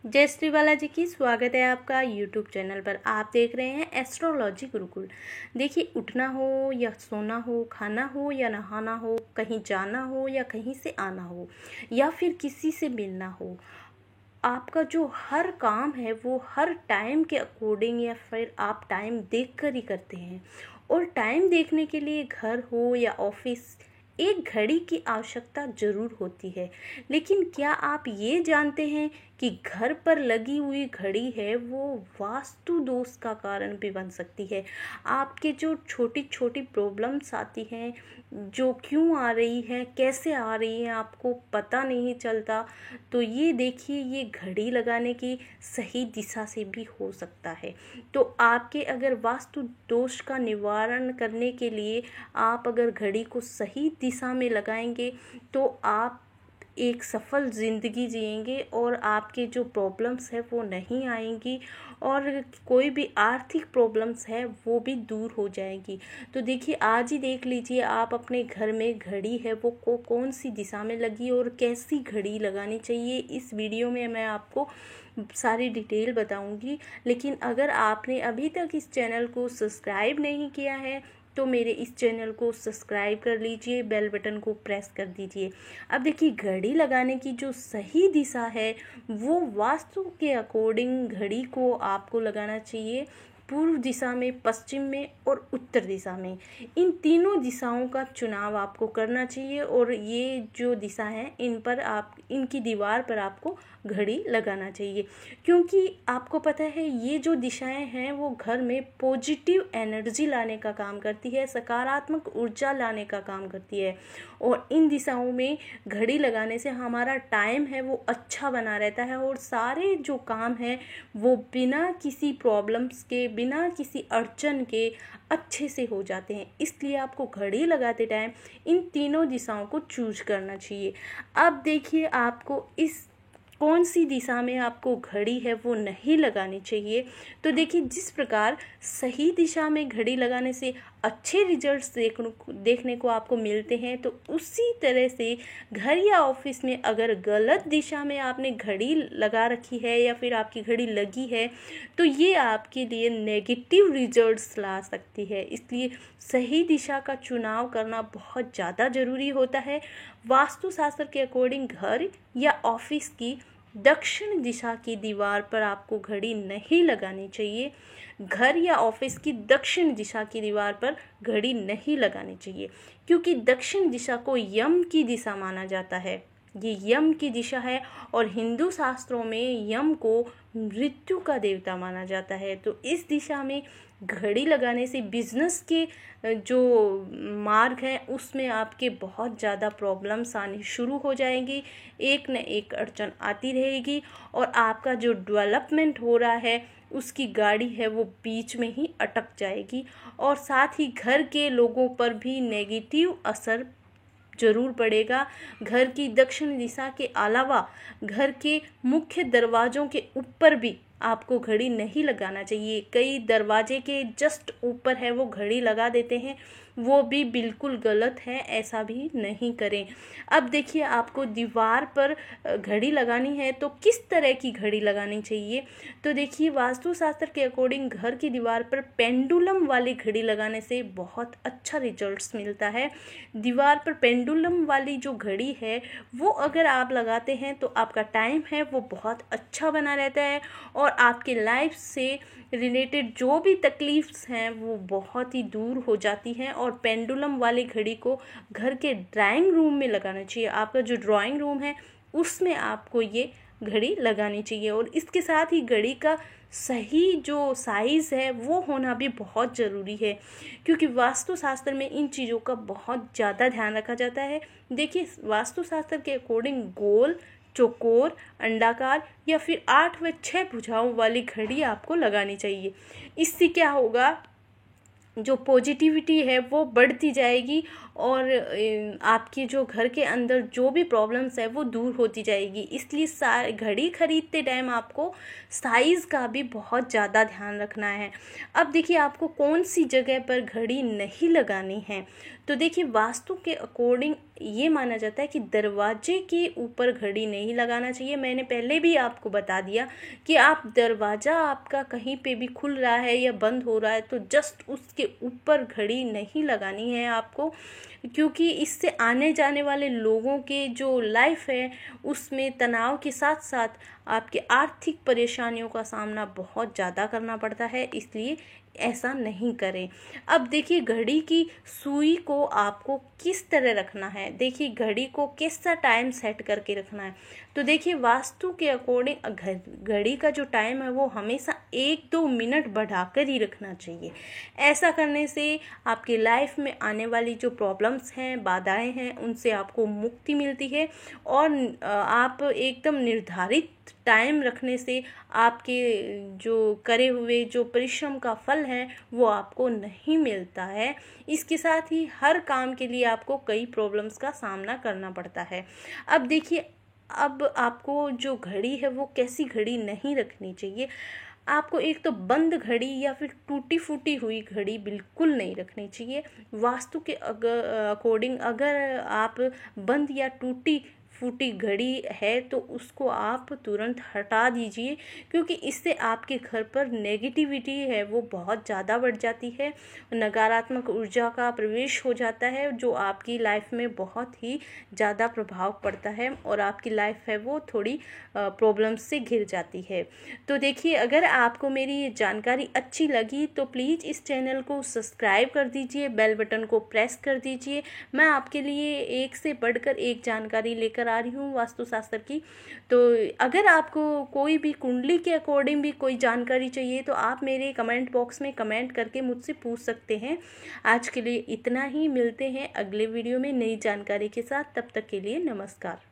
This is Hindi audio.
जय श्री बालाजी की। स्वागत है आपका यूट्यूब चैनल पर। आप देख रहे हैं एस्ट्रोलॉजी गुरुकुल। देखिए, उठना हो या सोना हो, खाना हो या नहाना हो, कहीं जाना हो या कहीं से आना हो, या फिर किसी से मिलना हो, आपका जो हर काम है वो हर टाइम के अकॉर्डिंग या फिर आप टाइम देख कर ही करते हैं। और टाइम देखने के लिए घर हो या ऑफिस, एक घड़ी की आवश्यकता ज़रूर होती है। लेकिन क्या आप ये जानते हैं कि घर पर लगी हुई घड़ी है वो वास्तु दोष का कारण भी बन सकती है। आपके जो छोटी छोटी प्रॉब्लम्स आती हैं, जो क्यों आ रही हैं, कैसे आ रही हैं, आपको पता नहीं चलता, तो ये देखिए, ये घड़ी लगाने की सही दिशा से भी हो सकता है। तो आपके अगर वास्तु दोष का निवारण करने के लिए आप अगर घड़ी को सही दिशा में लगाएंगे तो आप एक सफल ज़िंदगी जिएंगे और आपके जो प्रॉब्लम्स है वो नहीं आएंगी, और कोई भी आर्थिक प्रॉब्लम्स है वो भी दूर हो जाएगी। तो देखिए, आज ही देख लीजिए आप अपने घर में घड़ी है वो कौन सी दिशा में लगी और कैसी घड़ी लगानी चाहिए। इस वीडियो में मैं आपको सारी डिटेल बताऊंगी। लेकिन अगर आपने अभी तक इस चैनल को सब्सक्राइब नहीं किया है तो मेरे इस चैनल को सब्सक्राइब कर लीजिए, बेल बटन को प्रेस कर दीजिए। अब देखिए, घड़ी लगाने की जो सही दिशा है वो वास्तु के अकॉर्डिंग घड़ी को आपको लगाना चाहिए पूर्व दिशा में, पश्चिम में और उत्तर दिशा में। इन तीनों दिशाओं का चुनाव आपको करना चाहिए, और ये जो दिशा है इन पर आप इनकी दीवार पर आपको घड़ी लगाना चाहिए। क्योंकि आपको पता है ये जो दिशाएं हैं वो घर में पॉजिटिव एनर्जी लाने का काम करती है, सकारात्मक ऊर्जा लाने का काम करती है। और इन दिशाओं में घड़ी लगाने से हमारा टाइम है वो अच्छा बना रहता है, और सारे जो काम हैं वो बिना किसी प्रॉब्लम्स के, बिना किसी अड़चन के अच्छे से हो जाते हैं। इसलिए आपको घड़ी लगाते टाइम इन तीनों दिशाओं को चूज करना चाहिए। अब देखिए, आपको इस कौन सी दिशा में आपको घड़ी है वो नहीं लगानी चाहिए। तो देखिए, जिस प्रकार सही दिशा में घड़ी लगाने से अच्छे रिजल्ट्स देखने को आपको मिलते हैं, तो उसी तरह से घर या ऑफिस में अगर गलत दिशा में आपने घड़ी लगा रखी है या फिर आपकी घड़ी लगी है तो ये आपके लिए नेगेटिव रिजल्ट्स ला सकती है। इसलिए सही दिशा का चुनाव करना बहुत ज़्यादा ज़रूरी होता है। वास्तुशास्त्र के अकॉर्डिंग घर या ऑफिस की दक्षिण दिशा की दीवार पर आपको घड़ी नहीं लगानी चाहिए। घर या ऑफिस की दक्षिण दिशा की दीवार पर घड़ी नहीं लगानी चाहिए, क्योंकि दक्षिण दिशा को यम की दिशा माना जाता है। ये यम की दिशा है, और हिंदू शास्त्रों में यम को मृत्यु का देवता माना जाता है। तो इस दिशा में घड़ी लगाने से बिजनेस के जो मार्ग है उसमें आपके बहुत ज़्यादा प्रॉब्लम्स आनी शुरू हो जाएंगी, एक न एक अड़चन आती रहेगी, और आपका जो डेवलपमेंट हो रहा है उसकी गाड़ी है वो बीच में ही अटक जाएगी। और साथ ही घर के लोगों पर भी नेगेटिव असर जरूर पड़ेगा। घर की दक्षिण दिशा के अलावा घर के मुख्य दरवाज़ों के ऊपर भी आपको घड़ी नहीं लगाना चाहिए। कई दरवाजे के जस्ट ऊपर है वो घड़ी लगा देते हैं, वो भी बिल्कुल गलत है, ऐसा भी नहीं करें। अब देखिए, आपको दीवार पर घड़ी लगानी है तो किस तरह की घड़ी लगानी चाहिए। तो देखिए, वास्तुशास्त्र के अकॉर्डिंग घर की दीवार पर पेंडुलम वाली घड़ी लगाने से बहुत अच्छा रिजल्ट्स मिलता है। दीवार पर पेंडुलम वाली जो घड़ी है वो अगर आप लगाते हैं तो आपका टाइम है वो बहुत अच्छा बना रहता है, और आपके लाइफ से रिलेटेड जो भी तकलीफ्स हैं वो बहुत ही दूर हो जाती हैं। और पेंडुलम वाली घड़ी को घर के ड्राइंग रूम में लगाना चाहिए। आपका जो ड्राइंग रूम है उसमें आपको ये घड़ी लगानी चाहिए, और इसके साथ ही घड़ी का सही जो साइज़ है वो होना भी बहुत ज़रूरी है, क्योंकि वास्तुशास्त्र में इन चीज़ों का बहुत ज़्यादा ध्यान रखा जाता है। देखिए, वास्तुशास्त्र के अकॉर्डिंग गोल, चौकोर, अंडाकार या फिर 8 व 6 भुजाओं वाली घड़ी आपको लगानी चाहिए। इससे क्या होगा, जो पॉजिटिविटी है वो बढ़ती जाएगी, और आपकी जो घर के अंदर जो भी प्रॉब्लम्स है वो दूर होती जाएगी। इसलिए घड़ी खरीदते टाइम आपको साइज़ का भी बहुत ज़्यादा ध्यान रखना है। अब देखिए आपको कौन सी जगह पर घड़ी नहीं लगानी है। तो देखिए वास्तु के अकॉर्डिंग ये माना जाता है कि दरवाजे के ऊपर घड़ी नहीं लगाना चाहिए। मैंने पहले भी आपको बता दिया कि आप दरवाज़ा आपका कहीं पे भी खुल रहा है या बंद हो रहा है तो जस्ट उसके ऊपर घड़ी नहीं लगानी है आपको, क्योंकि इससे आने जाने वाले लोगों के जो लाइफ है उसमें तनाव के साथ साथ आपके आर्थिक परेशानियों का सामना बहुत ज़्यादा करना पड़ता है। इसलिए ऐसा नहीं करें। अब देखिए घड़ी की सुई को आपको किस तरह रखना है। देखिए घड़ी को कैसा टाइम सेट करके रखना है। तो देखिए वास्तु के अकॉर्डिंग घड़ी का जो टाइम है वो हमेशा 1-2 मिनट बढ़ाकर ही रखना चाहिए। ऐसा करने से आपकी लाइफ में आने वाली जो प्रॉब्लम्स हैं, बाधाएं हैं, उनसे आपको मुक्ति मिलती है और आप एकदम निर्धारित टाइम रखने से आपके जो करे हुए जो परिश्रम का फल है वो आपको नहीं मिलता है। इसके साथ ही हर काम के लिए आपको कई प्रॉब्लम्स का सामना करना पड़ता है। अब देखिए अब आपको जो घड़ी है वो कैसी घड़ी नहीं रखनी चाहिए। आपको एक तो बंद घड़ी या फिर टूटी फूटी हुई घड़ी बिल्कुल नहीं रखनी चाहिए। वास्तु के अकॉर्डिंग अगर आप बंद या टूटी फूटी घड़ी है तो उसको आप तुरंत हटा दीजिए, क्योंकि इससे आपके घर पर नेगेटिविटी है वो बहुत ज़्यादा बढ़ जाती है। नकारात्मक ऊर्जा का प्रवेश हो जाता है जो आपकी लाइफ में बहुत ही ज़्यादा प्रभाव पड़ता है और आपकी लाइफ है वो थोड़ी प्रॉब्लम्स से घिर जाती है। तो देखिए अगर आपको मेरी ये जानकारी अच्छी लगी तो प्लीज़ इस चैनल को सब्सक्राइब कर दीजिए, बेल बटन को प्रेस कर दीजिए। मैं आपके लिए एक से बढ़कर एक जानकारी लेकर आ रही हूँ वास्तुशास्त्र की। तो अगर आपको कोई भी कुंडली के अकॉर्डिंग भी कोई जानकारी चाहिए तो आप मेरे कमेंट बॉक्स में कमेंट करके मुझसे पूछ सकते हैं। आज के लिए इतना ही, मिलते हैं अगले वीडियो में नई जानकारी के साथ। तब तक के लिए नमस्कार।